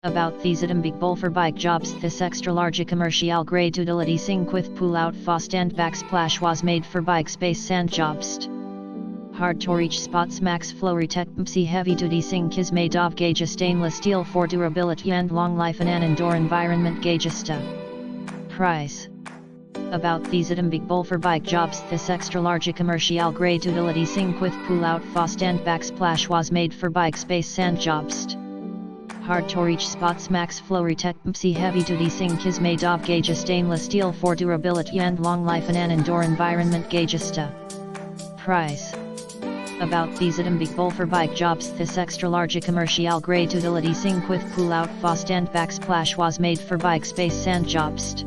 About these item big bowl for bike jobs. This extra large commercial grade utility sink with pull out faucet and backsplash was made for bike space sand jobs. Hard to reach spots. Max flow cUPC heavy duty sink is made of gauge stainless steel for durability and long life in an indoor environment. Gaugesta. Price. About these item big bowl for bike jobs. This extra large commercial grade utility sink with pull out faucet and backsplash was made for bike space sand jobs. Hard to reach spots. Max flow cUPC heavy duty sink is made of gauge stainless steel for durability and long life in an indoor environment. Gaugesta. Price. About these item big bowl for bike jobs. This extra large commercial grade utility sink with pull out faucet and backsplash was made for bike space sand jobs.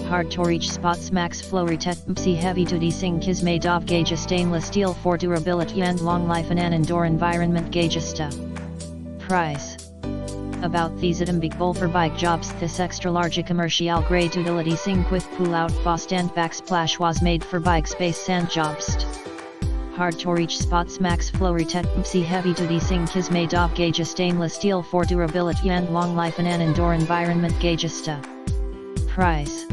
Hard to reach spots. Max flow cUPC heavy duty sink is made of gauge stainless steel for durability and long life in an indoor environment. Gaugesta. Price. About these item big bowl for bike jobs. This extra large commercial grade utility sink with pull out faucet and backsplash was made for bike space sand jobs. Hard to reach spots. Max flow cUPC heavy duty sink is made of gauge stainless steel for durability and long life in an indoor environment. Gaugesta. Price.